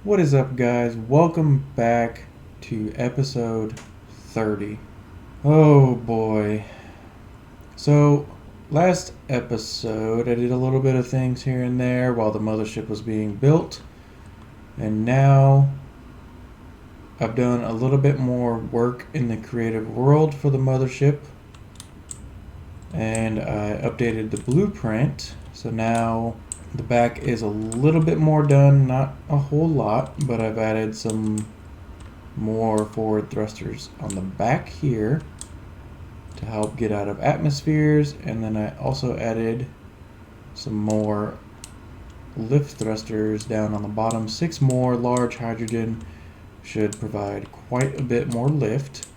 What is up, guys? Welcome back to episode 30. Oh boy. So, last episode, I did a little bit of things here and there while the mothership was being built, and now I've done a little bit more work in the creative world for the mothership, and I updated the blueprint. So now the back is a little bit more done, not a whole lot, but I've added some more forward thrusters on the back here to help get out of atmospheres, and then I also added some more lift thrusters down on the bottom. 6 more large hydrogen should provide quite a bit more lift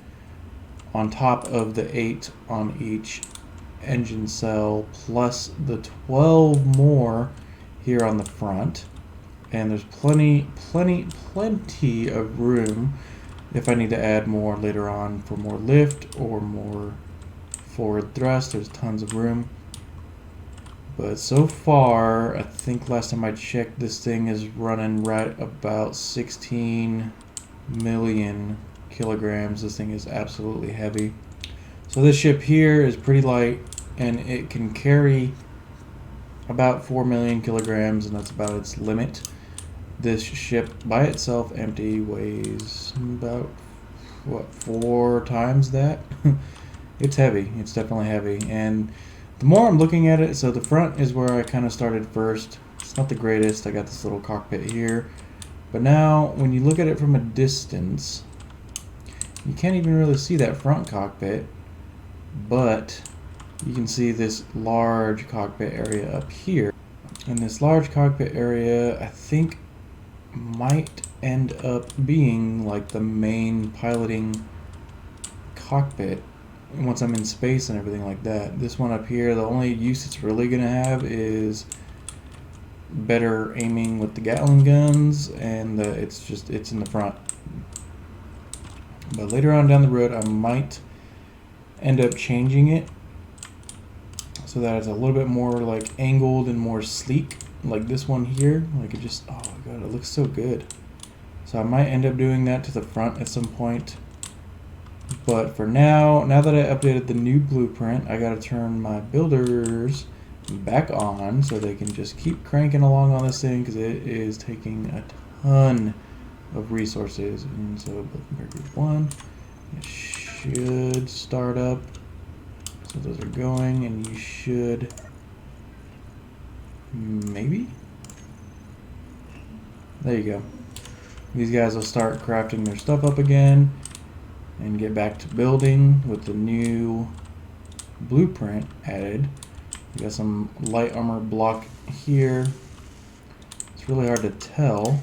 on top of the 8 on each engine cell, plus the 12 more here on the front. And there's plenty of room if I need to add more later on for more lift or more forward thrust. There's tons of room. But so far, I think last time I checked, this thing is running right about 16 million kilograms. This thing is absolutely heavy. So this ship here is pretty light, and it can carry about 4 million kilograms, and that's about its limit. This ship by itself empty weighs about, what, 4 times that? It's heavy. It's definitely heavy. And the more I'm looking at it, so the front is where I kind of started first. It's not the greatest. I got this little cockpit here. But now, when you look at it from a distance, you can't even really see that front cockpit, but you can see this large cockpit area up here. And this large cockpit area, I think, might end up being like the main piloting cockpit once I'm in space and everything like that. This one up here, the only use it's really going to have is better aiming with the Gattling guns, and it's in the front. But later on down the road, I might end up changing it so that it's a little bit more like angled and more sleek, like this one here. Like it just, oh my god, it looks so good. So I might end up doing that to the front at some point. But for now that I updated the new blueprint, I gotta turn my builders back on so they can just keep cranking along on this thing, because it is taking a ton of resources. And so building group 1, it should start up. So those are going, and you should maybe, there you go. These guys will start crafting their stuff up again and get back to building with the new blueprint added. We got some light armor block here. It's really hard to tell,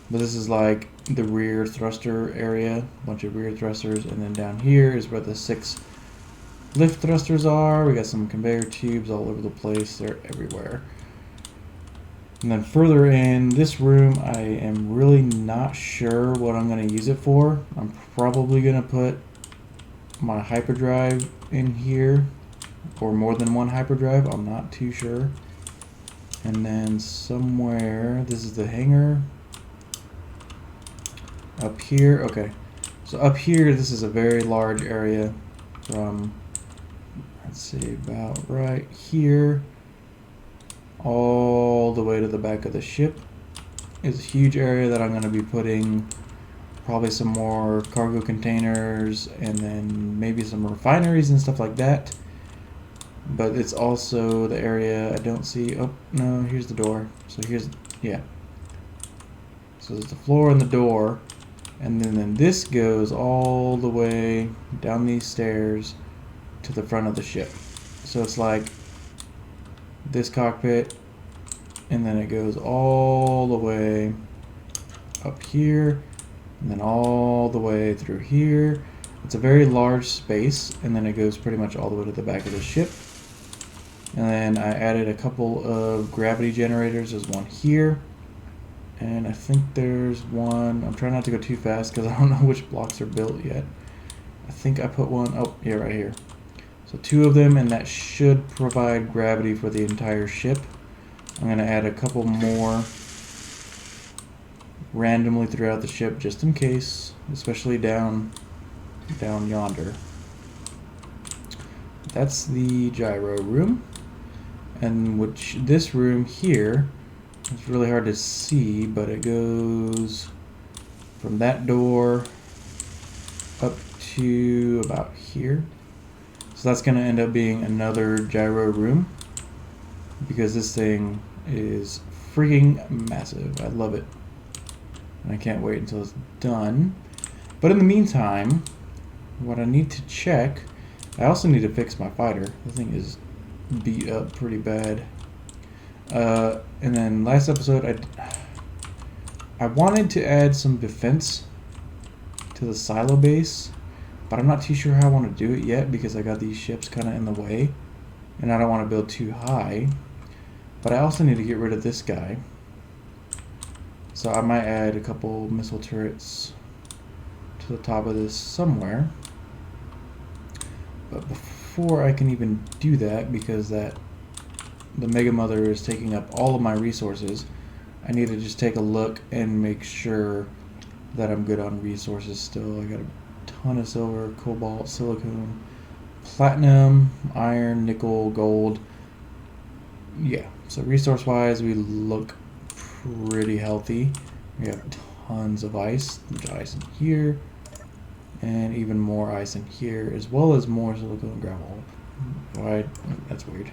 but this is like the rear thruster area, a bunch of rear thrusters, and then down here is where the 6 lift thrusters are. We got some conveyor tubes all over the place. They're everywhere. And then further in this room, I am really not sure what I'm going to use it for. I'm probably going to put my hyperdrive in here, or more than one hyperdrive. I'm not too sure. And then somewhere, this is the hangar. Up here, okay. So up here, this is a very large area from, let's see, about right here all the way to the back of the ship is a huge area that I'm going to be putting probably some more cargo containers, and then maybe some refineries and stuff like that. But it's also the area I don't see. Oh no, here's the door. So here's, yeah, so there's the floor and the door, and then this goes all the way down these stairs to the front of the ship. So it's like this cockpit, and then it goes all the way up here, and then all the way through here. It's a very large space, and then it goes pretty much all the way to the back of the ship. And then I added a couple of gravity generators. There's one here, and I think there's one, I'm trying not to go too fast because I don't know which blocks are built yet. I think I put one, oh yeah, right here. So 2 of them, and that should provide gravity for the entire ship. I'm going to add a couple more randomly throughout the ship just in case, especially down yonder. That's the gyro room, and which this room here, it's really hard to see, but it goes from that door up to about here. So that's going to end up being another gyro room because this thing is freaking massive. I love it. And I can't wait until it's done. But in the meantime, what I need to check, I also need to fix my fighter. The thing is beat up pretty bad. And then last episode, I wanted to add some defense to the silo base, but I'm not too sure how I want to do it yet because I got these ships kind of in the way, and I don't want to build too high. But I also need to get rid of this guy. So I might add a couple missile turrets to the top of this somewhere. But before I can even do that, because the Mega Mother is taking up all of my resources, I need to just take a look and make sure that I'm good on resources still. I got a ton of silver, cobalt, silicone, platinum, iron, nickel, gold. Yeah, so resource-wise, we look pretty healthy. We have tons of ice. There's ice in here, and even more ice in here, as well as more silicone gravel. Why? That's weird.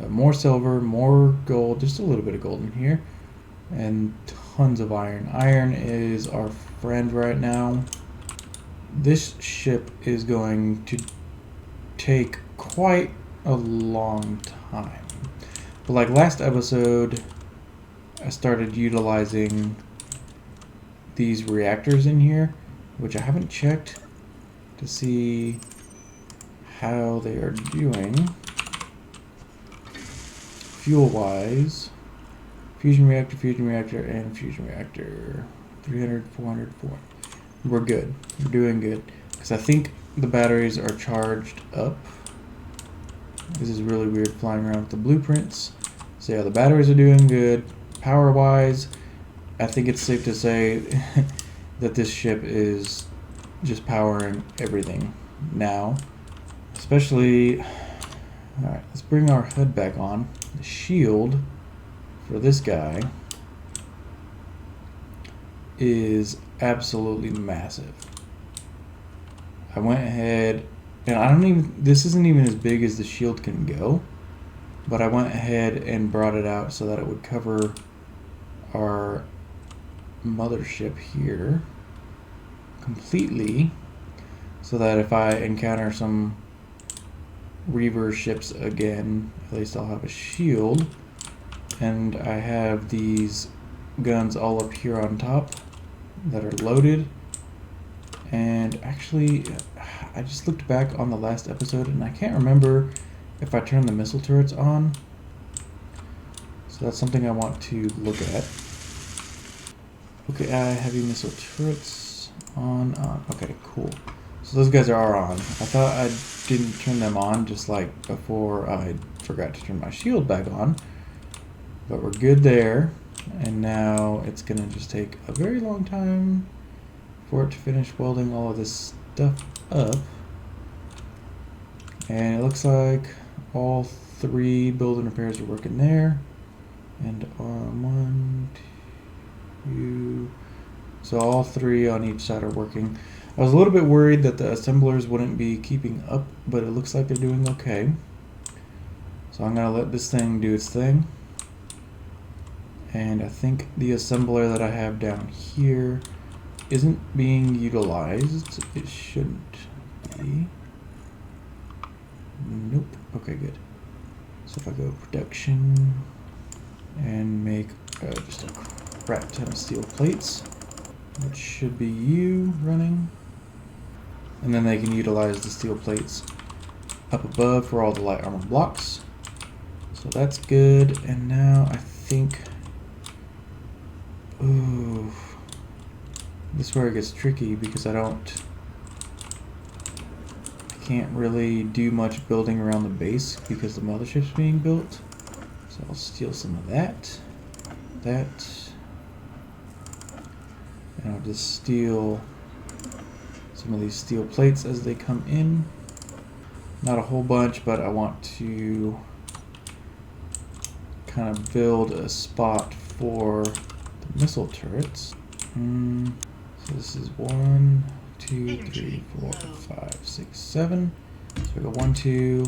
More silver, more gold, just a little bit of gold in here, and tons of iron. Iron is our friend right now. This ship is going to take quite a long time. But like last episode, I started utilizing these reactors in here, which I haven't checked to see how they are doing fuel-wise. Fusion reactor, and fusion reactor. 300, 400, 400. We're good. We're doing good. Because I think the batteries are charged up. This is really weird flying around with the blueprints. So yeah, the batteries are doing good. Power-wise, I think it's safe to say that this ship is just powering everything now. Especially, alright, let's bring our HUD back on. The shield for this guy is absolutely massive. I went ahead, and this isn't even as big as the shield can go, but I went ahead and brought it out so that it would cover our mothership here completely, so that if I encounter some Reaver ships again, at least I'll have a shield. And I have these guns all up here on top that are loaded. And actually, I just looked back on the last episode and I can't remember if I turned the missile turrets on. So that's something I want to look at. Okay, heavy missile turrets on. Okay, cool. So those guys are on. I thought I didn't turn them on, just like before I forgot to turn my shield back on. But we're good there. And now it's going to just take a very long time for it to finish welding all of this stuff up. And it looks like all three build and repairs are working there. And one, two. So all three on each side are working. I was a little bit worried that the assemblers wouldn't be keeping up, but it looks like they're doing okay. So I'm going to let this thing do its thing. And I think the assembler that I have down here isn't being utilized. It shouldn't be. Nope. Okay, good. So if I go production and make just a crap ton of steel plates, which should be you running. And then they can utilize the steel plates up above for all the light armor blocks. So that's good. And now I think, ooh, this is where it gets tricky because I can't really do much building around the base because the mothership's being built. So I'll steal some of that. And I'll just steal some of these steel plates as they come in. Not a whole bunch, but I want to kind of build a spot for the missile turrets. So this is 1, 2, 3, 4, 5, 6, 7. So we go 1, 2,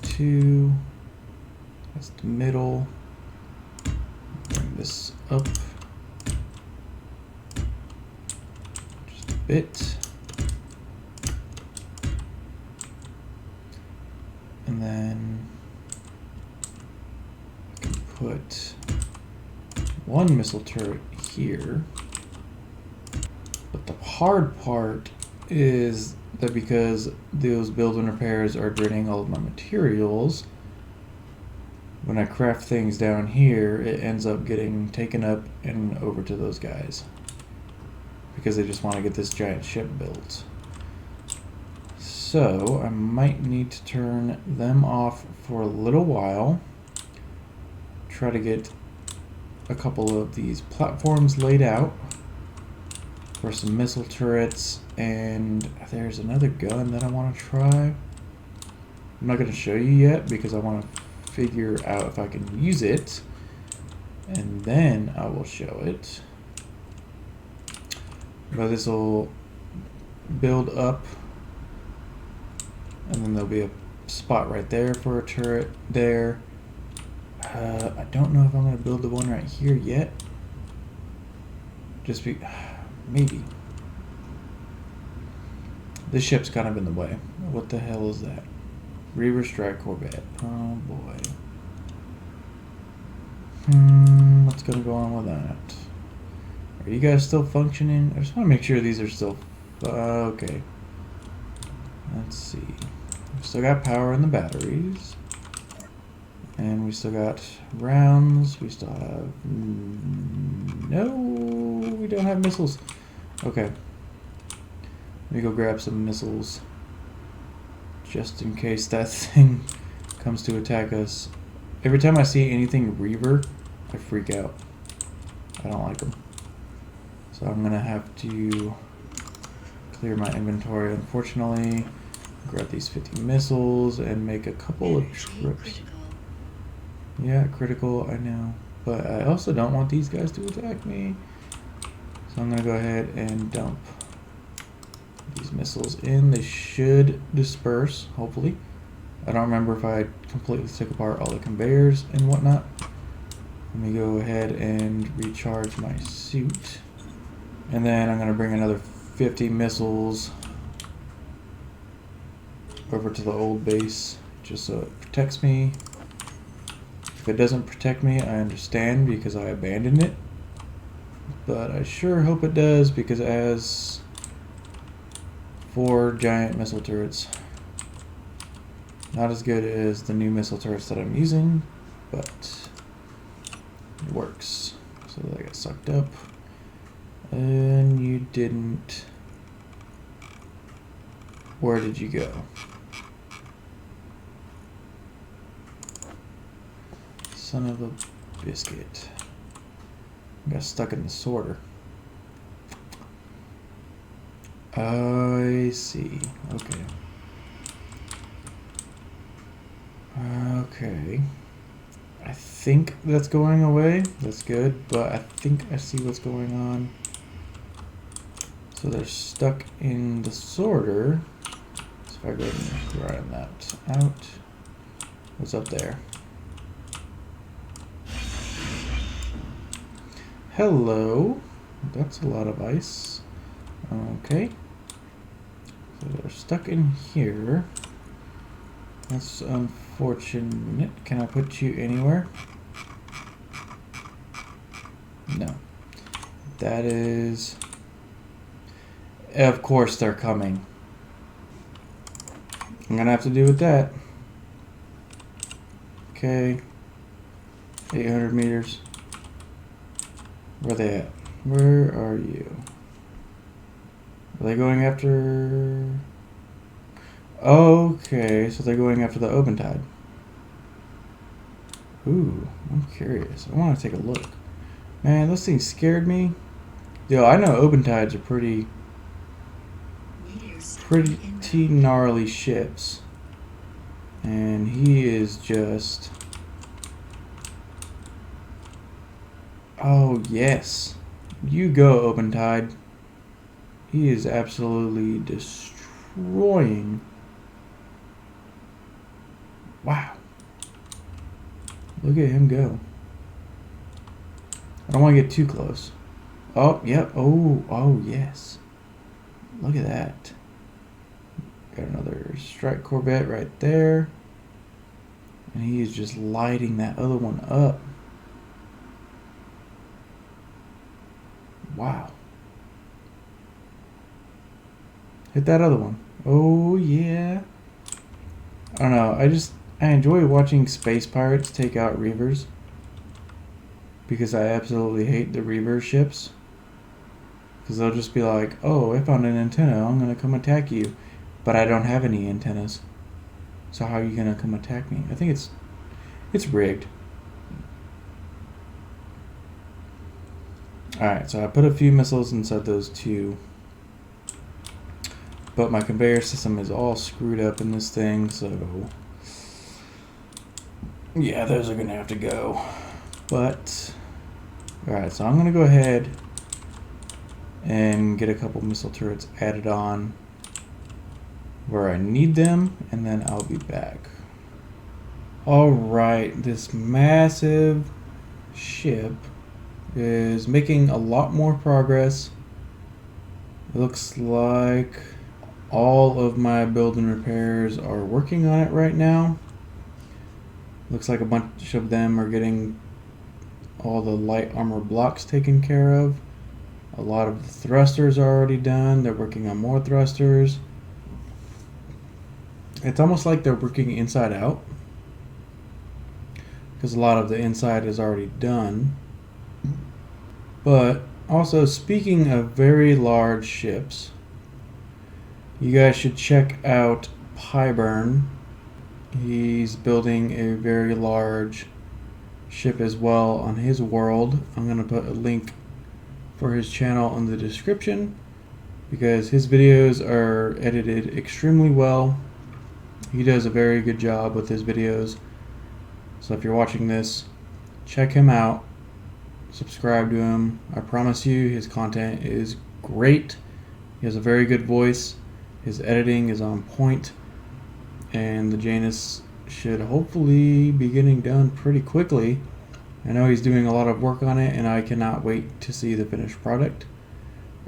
2. That's the middle. Bring this up just a bit. And then I can put one missile turret here. But the hard part is that because those build and repairs are draining all of my materials, when I craft things down here, it ends up getting taken up and over to those guys. Because they just want to get this giant ship built. So I might need to turn them off for a little while. Try to get a couple of these platforms laid out for some missile turrets, and there's another gun that I want to try. I'm not going to show you yet because I want to figure out if I can use it, and then I will show it. But this will build up, and then there'll be a spot right there for a turret there. I don't know if I'm going to build the one right here yet. Maybe. This ship's kind of in the way. What the hell is that? Reaver Strike Corvette. Oh boy. What's going to go on with that? Are you guys still functioning? I just want to make sure these are still... okay. Let's see. We still got power in the batteries. And we still got rounds. We still have... No, we don't have missiles. Okay. Let me go grab some missiles. Just in case that thing comes to attack us. Every time I see anything Reaver, I freak out. I don't like them. So I'm going to have to clear my inventory, unfortunately. Grab these 50 missiles and make a couple of trips. Yeah, critical, I know. But I also don't want these guys to attack me. So I'm going to go ahead and dump these missiles in. They should disperse, hopefully. I don't remember if I completely took apart all the conveyors and whatnot. Let me go ahead and recharge my suit. And then I'm going to bring another 50 missiles over to the old base, just so it protects me. If it doesn't protect me, I understand because I abandoned it. But I sure hope it does because it has 4 giant missile turrets. Not as good as the new missile turrets that I'm using, but it works. So they got sucked up. And you didn't. Where did you go? Son of a biscuit. Got stuck in the sorter. I see. Okay. Okay. I think that's going away. That's good, but I think I see what's going on. So they're stuck in the sorter. So if I go ahead and grind that out. What's up there? Hello. That's a lot of ice. Okay. So they're stuck in here. That's unfortunate. Can I put you anywhere? No. That is... Of course they're coming. I'm gonna have to do with that. Okay. 800 meters. Where are they at? Where are you? Are they going after... Okay, so they're going after the open tide. Ooh, I'm curious. I want to take a look. Man, those things scared me. Yo, I know open tides are pretty gnarly ships. And he is just... Oh, yes. You go, open tide. He is absolutely destroying. Wow. Look at him go. I don't want to get too close. Oh, yep. Oh, yes. Look at that. Got another strike corvette right there. And he is just lighting that other one up. Wow. Hit that other one. Oh, yeah. I don't know. I enjoy watching space pirates take out reavers. Because I absolutely hate the reaver ships. Because they'll just be like, oh, I found an antenna. I'm going to come attack you. But I don't have any antennas. So how are you going to come attack me? I think it's rigged. Alright, so I put a few missiles inside those two. But my conveyor system is all screwed up in this thing, so... Yeah, those are going to have to go. But... Alright, so I'm going to go ahead and get a couple missile turrets added on where I need them, and then I'll be back. Alright, this massive ship is making a lot more progress. It looks like all of my build and repairs are working on it right now. Looks like a bunch of them are getting all the light armor blocks taken care of. A lot of the thrusters are already done. They're working on more thrusters. It's almost like they're working inside out, because a lot of the inside is already done. But also, speaking of very large ships, you guys should check out Pyburn. He's building a very large ship as well on his world. I'm going to put a link for his channel in the description because his videos are edited extremely well. He does a very good job with his videos. So if you're watching this, check him out. Subscribe to him. I promise you his content is great. He has a very good voice. His editing is on point. And the Janus should hopefully be getting done pretty quickly. I know he's doing a lot of work on it, and I cannot wait to see the finished product.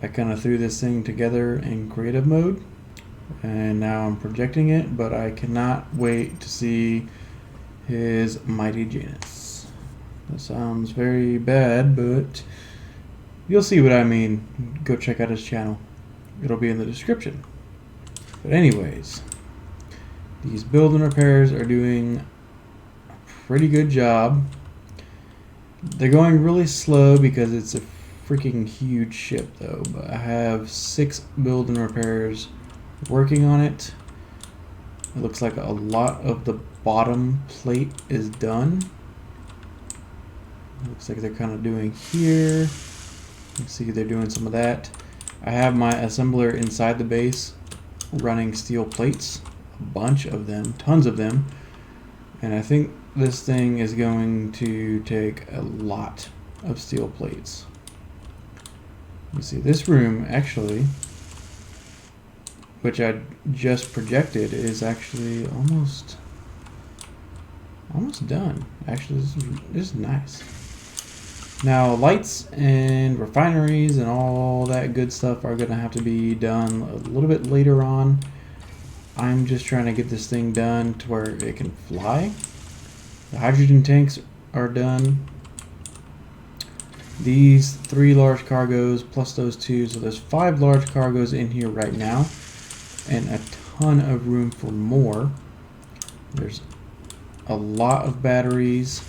I kind of threw this thing together in creative mode, and now I'm projecting it, but I cannot wait to see his mighty Janus. That sounds very bad, but you'll see what I mean. Go check out his channel. It'll be in the description. But anyways, these build and repairs are doing a pretty good job. They're going really slow because it's a freaking huge ship though, but I have 6 build and repairs working on it. It looks like a lot of the bottom plate is done. Looks like they're kind of doing here. You can see they're doing some of that. I have my assembler inside the base running steel plates, a bunch of them, tons of them, and I think this thing is going to take a lot of steel plates. You see, this room actually, which I just projected, is actually almost done. Actually, this is nice. Now, lights and refineries and all that good stuff are going to have to be done a little bit later on. I'm just trying to get this thing done to where it can fly. The hydrogen tanks are done. These 3 large cargoes plus those 2, so there's 5 large cargoes in here right now, and a ton of room for more. There's a lot of batteries.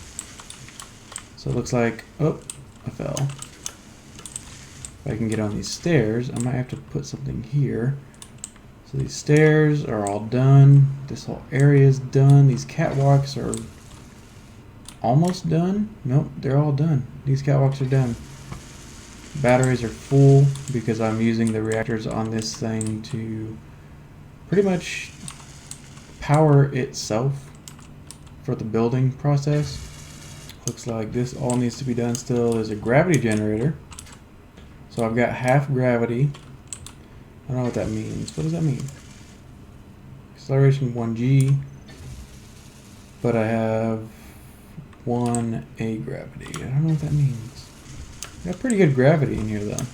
So it looks like, oh, I fell. If I can get on these stairs, I might have to put something here. So these stairs are all done. This whole area is done. These catwalks are almost done. Nope, they're all done. These catwalks are done. Batteries are full because I'm using the reactors on this thing to pretty much power itself for the building process. Looks like this all needs to be done still. There's a gravity generator. So I've got half gravity. I don't know what that means. What does that mean? Acceleration 1G. But I have 1A gravity. I don't know what that means. Got pretty good gravity in here though.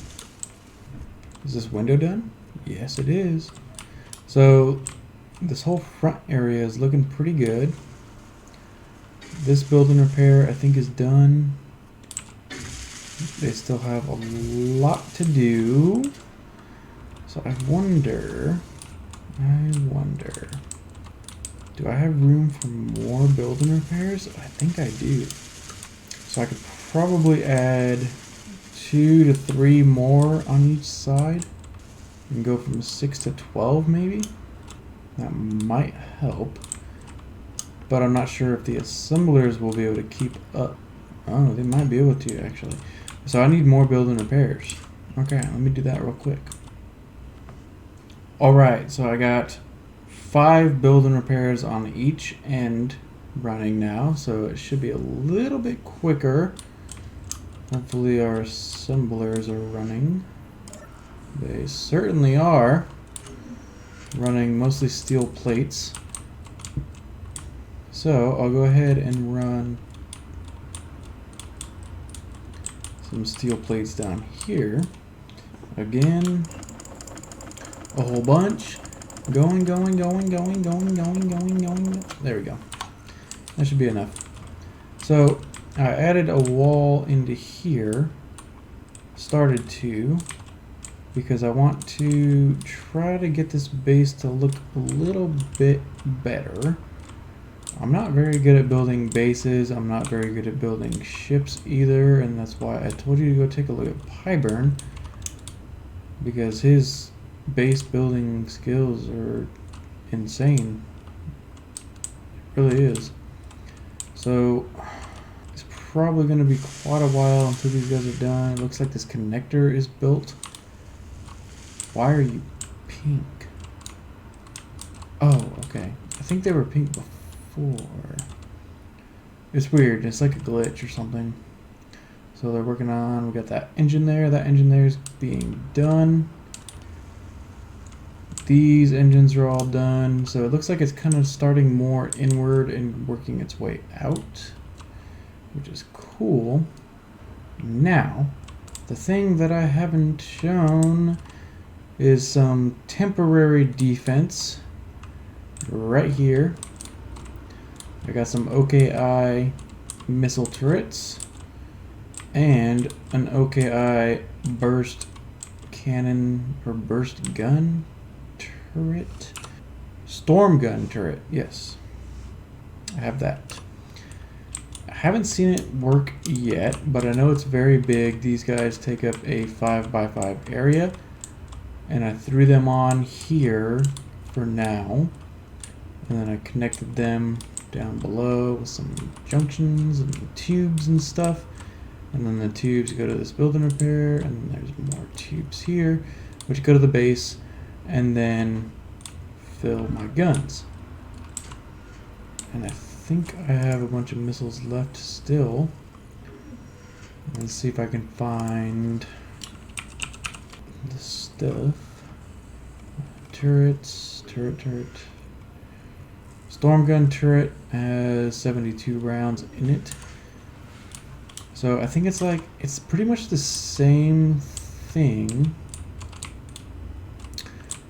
Is this window done? Yes, it is. So this whole front area is looking pretty good. This building repair I think is done. They still have a lot to do. So I wonder, do I have room for more building repairs? I think I do. So I could probably add 2 to 3 more on each side and go from 6 to 12 maybe. That might help. But I'm not sure if the assemblers will be able to keep up. Oh, they might be able to actually. So I need more building repairs. Okay, let me do that real quick. Alright, so I got 5 building repairs on each end running now, so it should be a little bit quicker. Hopefully our assemblers are running. They certainly are. Running mostly steel plates. So I'll go ahead and run some steel plates down here. Again, a whole bunch. Going. There we go. That should be enough. So I added a wall into here. Started to, because I want to try to get this base to look a little bit better. I'm not very good at building bases. I'm not very good at building ships either, and that's why I told you to go take a look at Pyburn, because his base building skills are insane. It really is. So it's probably going to be quite a while until these guys are done. It looks like this connector is built. Why are you pink? Oh, okay. I think they were pink before. It's weird. It's like a glitch or something. So they're working on, we got that engine there. That engine there is being done. These engines are all done. So it looks like it's kind of starting more inward and working its way out, which is cool. Now, the thing that I haven't shown is some temporary defense right here. I got some OKI missile turrets and an OKI burst cannon or burst gun turret. Storm gun turret, yes. I have that. I haven't seen it work yet, but I know it's very big. These guys take up a 5x5 area, and I threw them on here for now, and then I connected them down below with some junctions and tubes and stuff, and then the tubes go to this building repair, and there's more tubes here which go to the base and then fill my guns. And I think I have a bunch of missiles left still. Let's see if I can find the stuff. Turrets, turret. Storm gun turret has 72 rounds in it. So I think it's pretty much the same thing.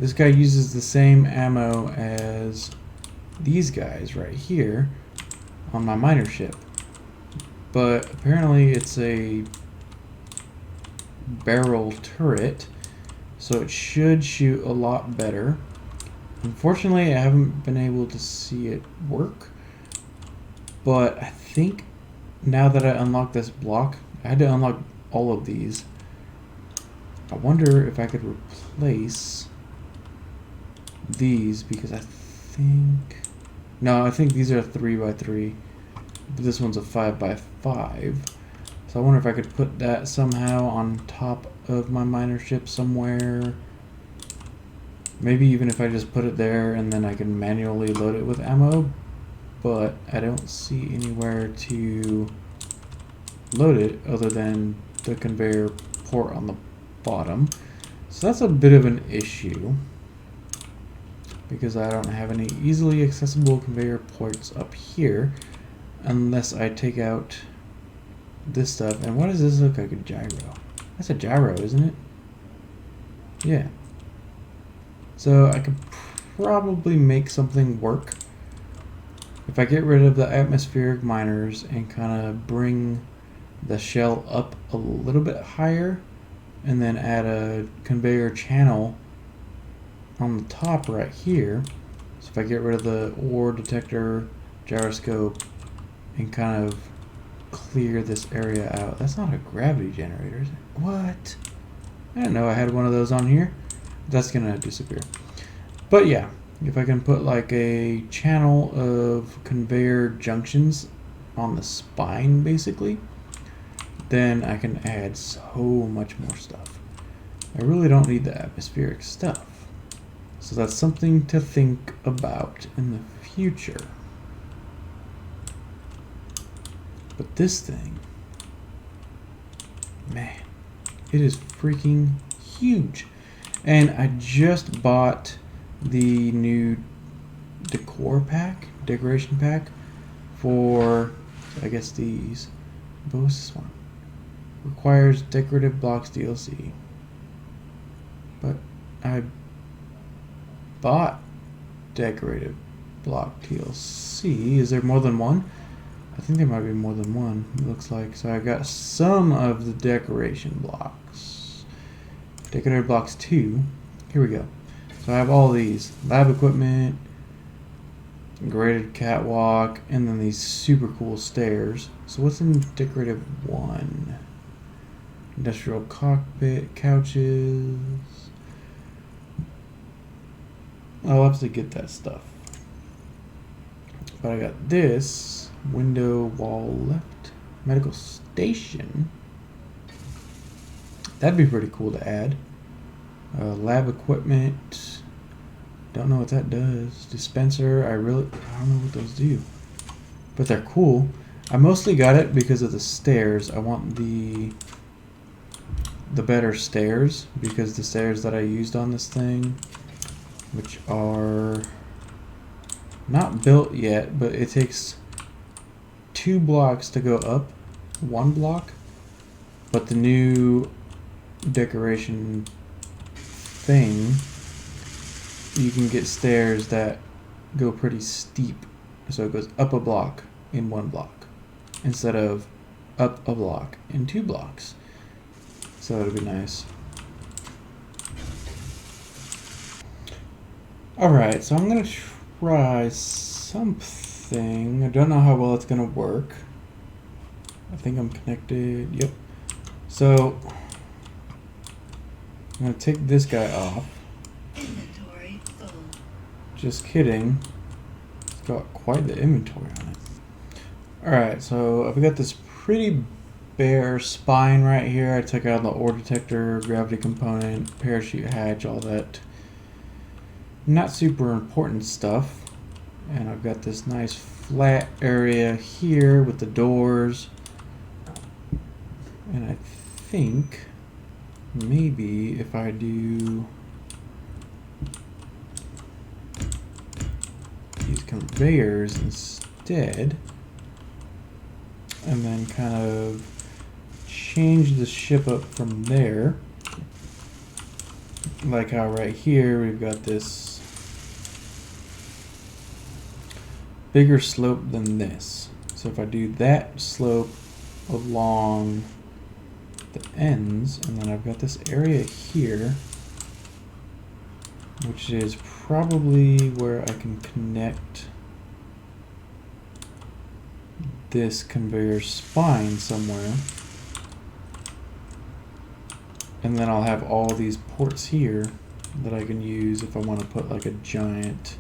This guy uses the same ammo as these guys right here on my miner ship. But apparently it's a barrel turret, so it should shoot a lot better. Unfortunately, I haven't been able to see it work, but I think now that I unlocked this block, I had to unlock all of these. I wonder if I could replace these, because I think these are 3x3, but this one's a 5x5. So I wonder if I could put that somehow on top of my miner ship somewhere. Maybe even if I just put it there and then I can manually load it with ammo. But I don't see anywhere to load it other than the conveyor port on the bottom. So that's a bit of an issue, because I don't have any easily accessible conveyor ports up here unless I take out this stuff. And what does this look like? A gyro? That's a gyro, isn't it? Yeah. So I could probably make something work if I get rid of the atmospheric miners and kind of bring the shell up a little bit higher, and then add a conveyor channel on the top right here. So if I get rid of the ore detector, gyroscope, and kind of clear this area out. That's not a gravity generator, is it? What? I didn't know I had one of those on here. That's gonna disappear. But yeah, if I can put like a channel of conveyor junctions on the spine basically, then I can add so much more stuff. I really don't need the atmospheric stuff. So that's something to think about in the future. But this thing, man, it is freaking huge. And I just bought the new decoration pack for, I guess these. What was this one? Requires decorative blocks DLC. But I bought decorative block DLC. Is there more than one? I think there might be more than one, it looks like. So I got some of the decoration blocks. Decorative blocks 2. Here we go. So I have all these. Lab equipment, graded catwalk, and then these super cool stairs. So what's in decorative 1? Industrial cockpit, couches. I'll have to get that stuff. But I got this. Window, wall left. Medical station. That'd be pretty cool to add. Lab equipment. Don't know what that does. Dispenser. I don't know what those do. But they're cool. I mostly got it because of the stairs. I want the better stairs, because the stairs that I used on this thing, which are not built yet, but it takes 2 blocks to go up 1 block. But the new decoration thing, you can get stairs that go pretty steep, so it goes up a block in 1 block instead of up a block in 2 blocks. So it'll be nice. Alright, so I'm gonna try something. I don't know how well it's gonna work. I think I'm connected. Yep. So I'm gonna take this guy off. Inventory full. Just kidding. It's got quite the inventory on it. Alright, so I've got this pretty bare spine right here. I took out the ore detector, gravity component, parachute hatch, all that not super important stuff. And I've got this nice flat area here with the doors. And I think maybe if I do these conveyors instead, and then kind of change the ship up from there, like how right here we've got this bigger slope than this. So if I do that slope along the ends, and then I've got this area here, which is probably where I can connect this conveyor spine somewhere. And then I'll have all these ports here that I can use if I want to put like a giant,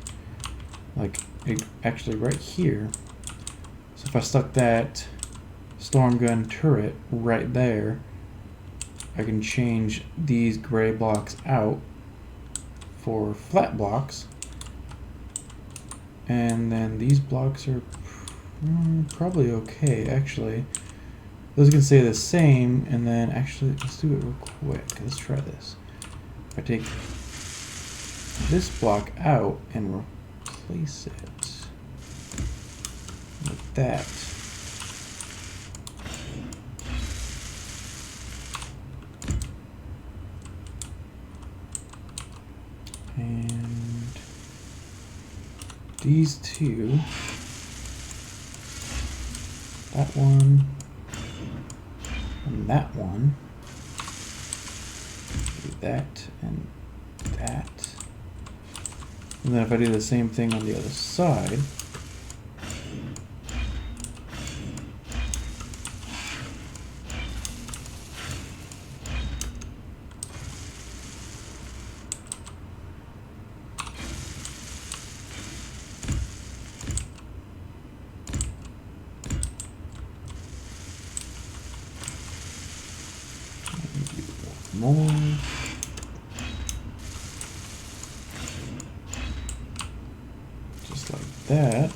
like actually right here. So if I stuck that storm gun turret right there, I can change these gray blocks out for flat blocks. And then these blocks are probably okay, actually. Those can stay the same, and then actually, let's do it real quick. Let's try this. If I take this block out and replace it with that. And these two, that one, and that one, do that and that. And then if I do the same thing on the other side, more. Just like that.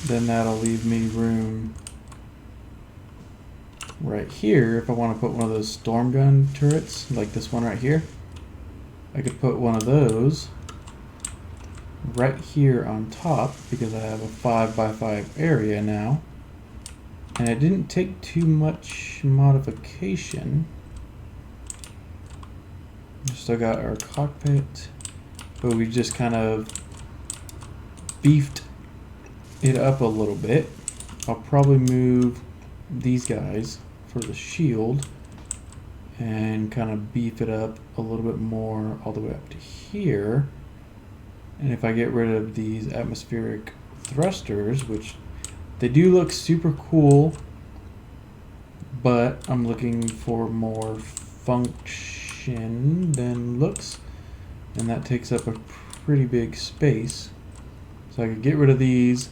Then that'll leave me room right here if I want to put one of those storm gun turrets, like this one right here. I could put one of those right here on top because I have a 5x5 area now. And it didn't take too much modification. We still got our cockpit, but we just kind of beefed it up a little bit. I'll probably move these guys for the shield and kind of beef it up a little bit more all the way up to here. And if I get rid of these atmospheric thrusters, which they do look super cool, but I'm looking for more function than looks, and that takes up a pretty big space. So I could get rid of these,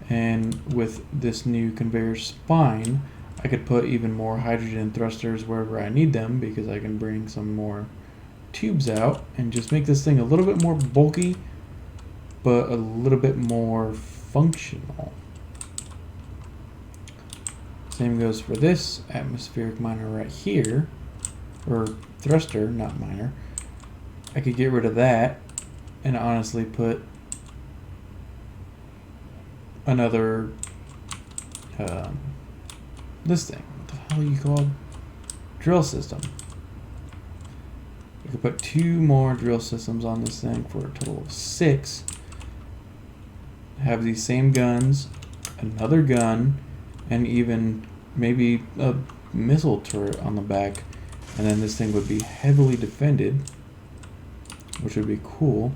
and with this new conveyor spine, I could put even more hydrogen thrusters wherever I need them, because I can bring some more tubes out and just make this thing a little bit more bulky, but a little bit more functional. Same goes for this atmospheric miner right here, or thruster, not miner. I could get rid of that and honestly put another, this thing, what the hell are you called? Drill system. You could put 2 more drill systems on this thing for a total of 6. Have these same guns, another gun, and even maybe a missile turret on the back, and then this thing would be heavily defended, which would be cool.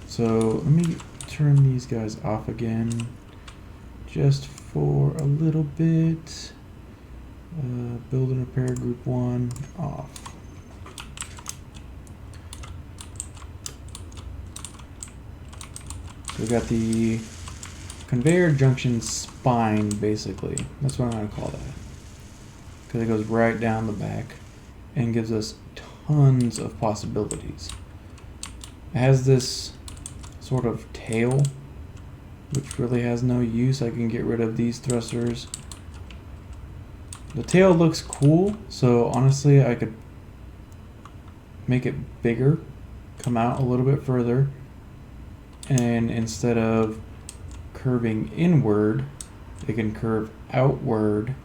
So let me turn these guys off again just for a little bit. Build and repair group 1 off. So we got the conveyor junction spine, basically. That's what I'm going to call that. Because it goes right down the back and gives us tons of possibilities. It has this sort of tail, which really has no use. I can get rid of these thrusters. The tail looks cool, so honestly I could make it bigger, come out a little bit further, and instead of curving inward, it can curve outward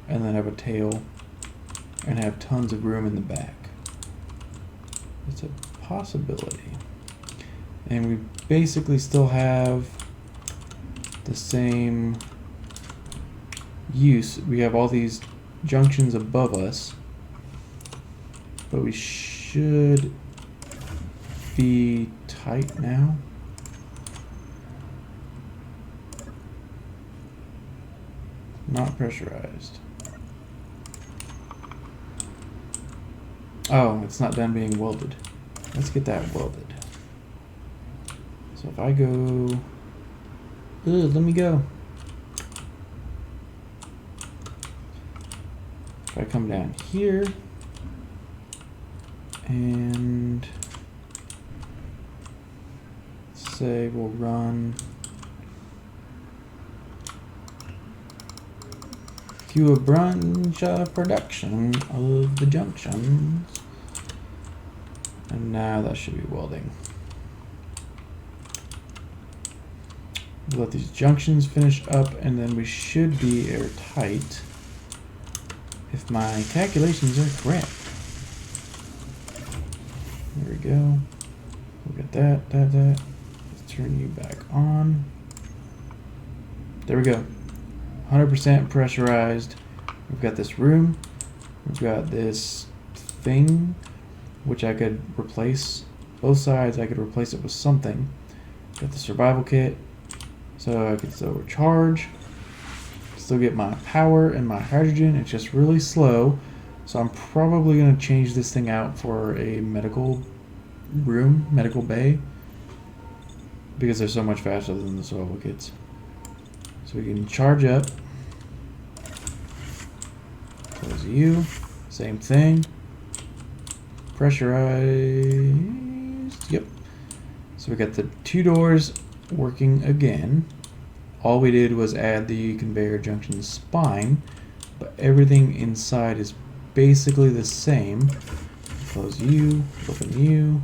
and then have a tail and have tons of room in the back. It's a possibility. And we basically still have the same use. We have all these junctions above us, but we should be tight now. Not pressurized. Oh, it's not done being welded. Let's get that welded. So if I go Ugh, let me go. If I come down here and say we'll run to a branch of production of the junctions. And now that should be welding. Let these junctions finish up and then we should be airtight if my calculations are correct. There we go. We'll get that. Let's turn you back on. There we go. 100% pressurized. We've got this room. We've got this thing, which I could replace. Both sides, I could replace it with something. Got the survival kit, so I could still recharge. Still get my power and my hydrogen. It's just really slow. So I'm probably going to change this thing out for a medical room, medical bay, because they're so much faster than the survival kits. So we can charge up. Close you. Same thing. Pressurized. Yep. So we got the 2 doors working again. All we did was add the conveyor junction spine, but everything inside is basically the same. Close you, open you.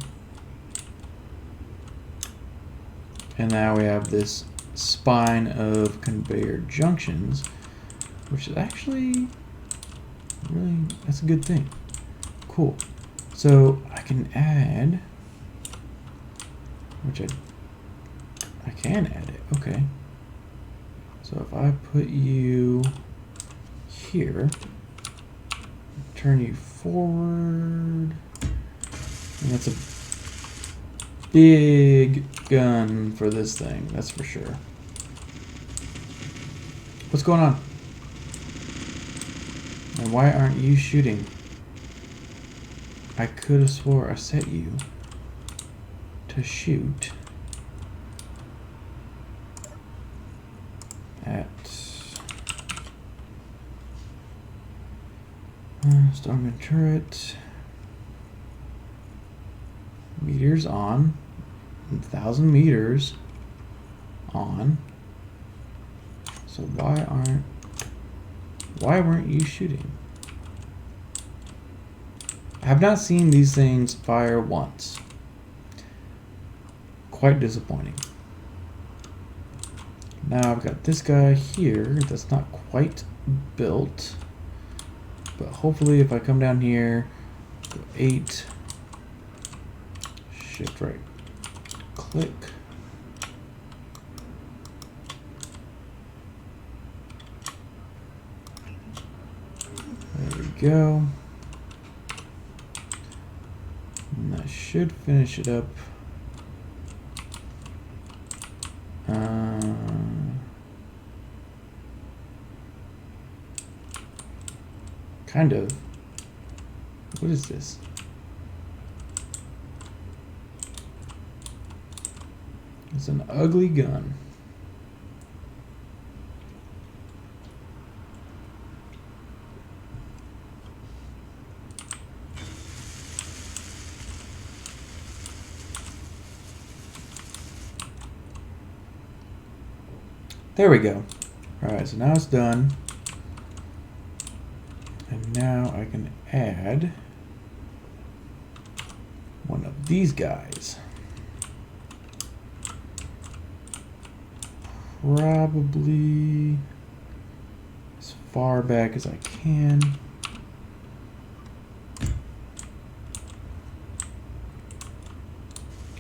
And now we have this spine of conveyor junctions, which is actually really, that's a good thing. Cool. So I can add, which I can add it, okay. So if I put you here, turn you forward, and that's a big gun for this thing, that's for sure. What's going on? And why aren't you shooting? I could have swore I set you to shoot at Storm turret. Meters on. 1,000 meters on. So why weren't you shooting? I have not seen these things fire once. Quite disappointing. Now I've got this guy here that's not quite built. But hopefully if I come down here, go 8, shift right click. There we go. And that should finish it up. Kind of. What is this? It's an ugly gun. There we go. Alright, so now it's done. And now I can add one of these guys. Probably as far back as I can.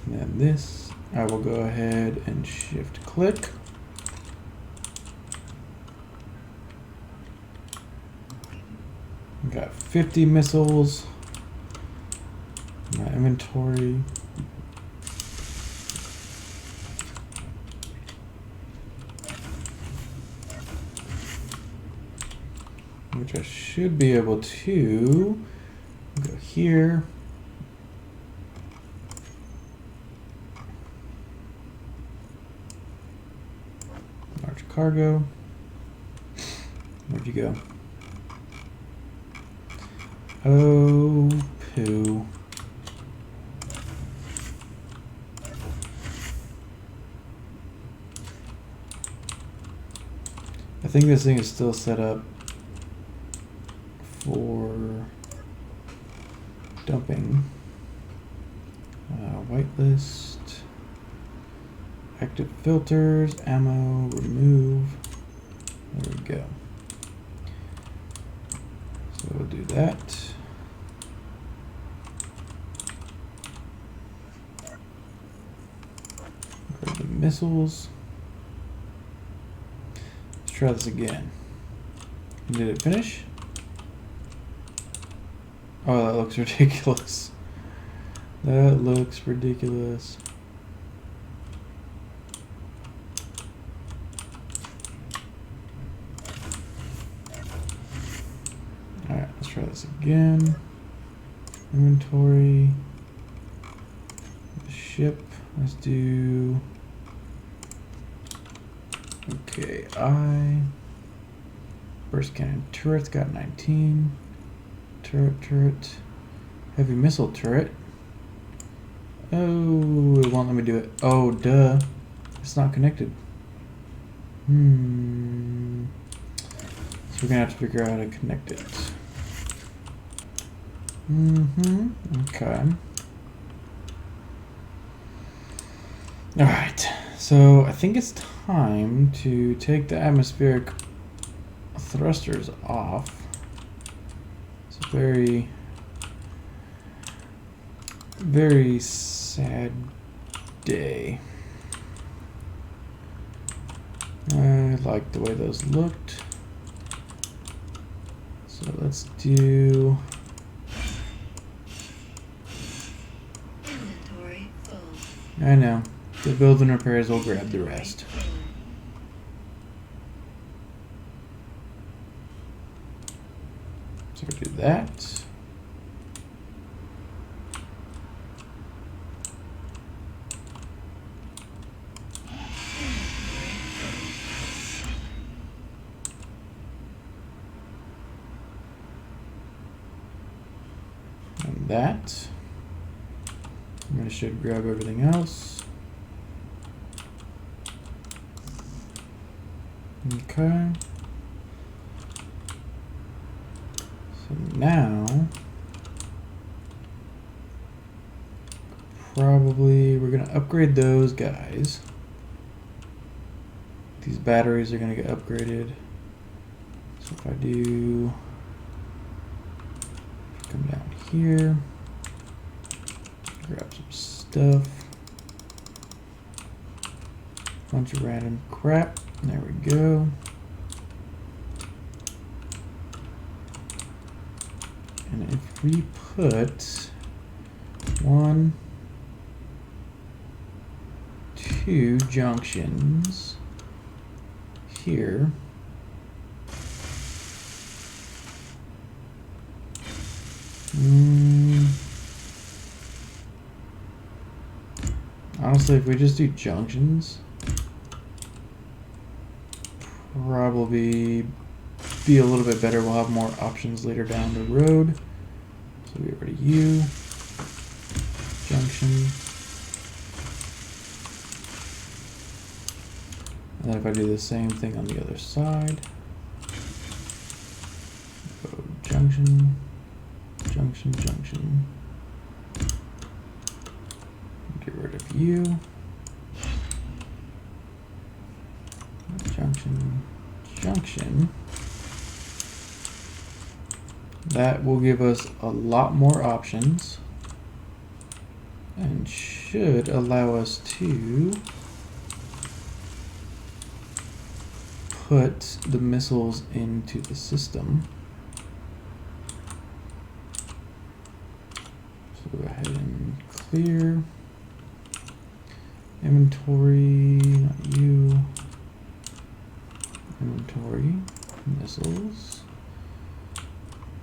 And then this, I will go ahead and shift click. Got 50 missiles. My inventory. Which I should be able to go here. cargo. Where'd you go? Oh, poo. I think this thing is still set up for dumping. Whitelist. Active filters, ammo, remove. There we go. So we'll do that. Grab the missiles. Let's try this again. Did it finish? Oh, that looks ridiculous. That looks ridiculous. Alright, let's try this again. Inventory. Ship. Let's do... Okay, burst cannon turret's got 19. Turret. Heavy missile turret. Oh, it won't let me do it. Oh, duh. It's not connected. So we're gonna have to figure out how to connect it. Okay. Alright, so I think it's time to take the atmospheric thrusters off. It's a very, very sad day. I like the way those looked. So let's do... Inventory full. I know. The build and repairs will grab the rest. So we do that. And that. I should grab everything else. Okay. So now, probably we're gonna upgrade those guys. These batteries are gonna get upgraded. So if I do, come down here, grab some stuff, bunch of random crap. There we go. And if we put 1, 2 junctions here, honestly, if we just do junctions, probably be a little bit better. We'll have more options later down the road. So we get rid of U, junction. And then if I do the same thing on the other side, go junction, junction, junction. Get rid of U. Junction, junction. That will give us a lot more options and should allow us to put the missiles into the system. So go ahead and clear inventory, not you. Inventory, missiles.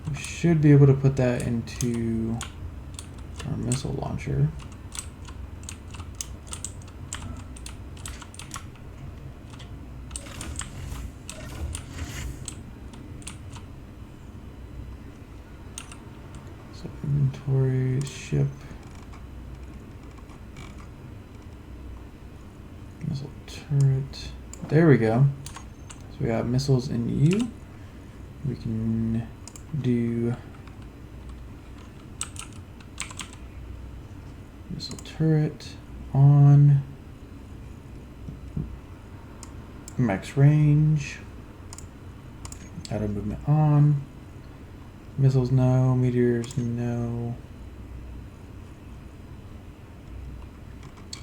We should be able to put that into our missile launcher. So inventory, ship, missile turret. There we go. So we got missiles in U. We can do missile turret on, max range, auto movement on, missiles no, meteors no.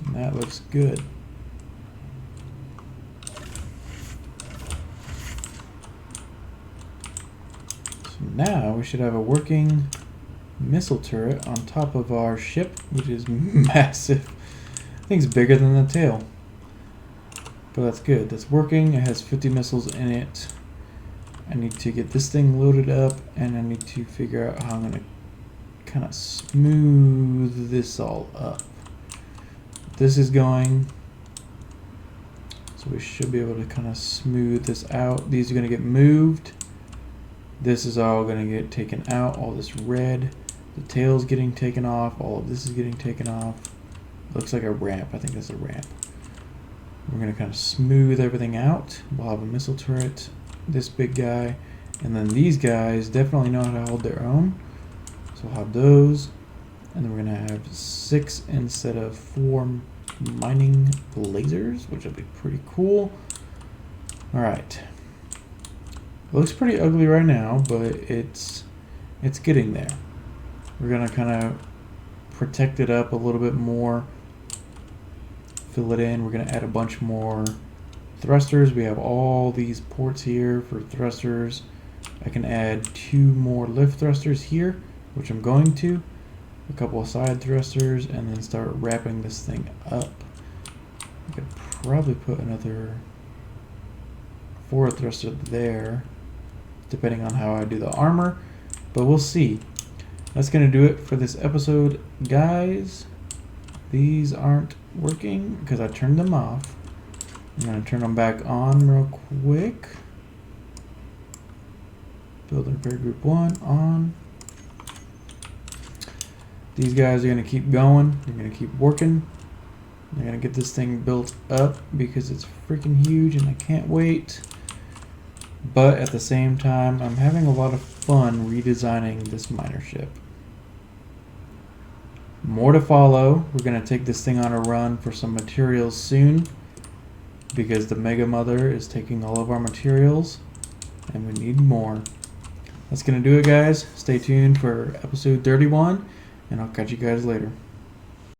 And that looks good. So now we should have a working missile turret on top of our ship, which is massive. I think it's bigger than the tail. But that's good. That's working. It has 50 missiles in it. I need to get this thing loaded up, and I need to figure out how I'm going to kind of smooth this all up. This is going. So we should be able to kind of smooth this out. These are going to get moved. This is all going to get taken out. All this red. The tail's getting taken off. All of this is getting taken off. Looks like a ramp. I think that's a ramp. We're going to kind of smooth everything out. We'll have a missile turret, this big guy, and then these guys definitely know how to hold their own. So we'll have those, and then we're going to have 6 instead of 4 mining lasers, which will be pretty cool. Alright. It looks pretty ugly right now, but it's getting there. We're going to kind of protect it up a little bit more. Fill it in. We're going to add a bunch more thrusters. We have all these ports here for thrusters. I can add 2 more lift thrusters here, which I'm going to. A couple of side thrusters, and then start wrapping this thing up. I could probably put another forward thruster there, depending on how I do the armor, but we'll see. That's going to do it for this episode, guys. These aren't working because I turned them off. I'm going to turn them back on real quick. Build and repair group 1 on. These guys are going to keep going. They're going to keep working. They're going to get this thing built up because it's freaking huge and I can't wait. But at the same time, I'm having a lot of fun redesigning this miner ship. More to follow. We're going to take this thing on a run for some materials soon because the Mega Mother is taking all of our materials and we need more. That's going to do it, guys. Stay tuned for episode 31 and I'll catch you guys later.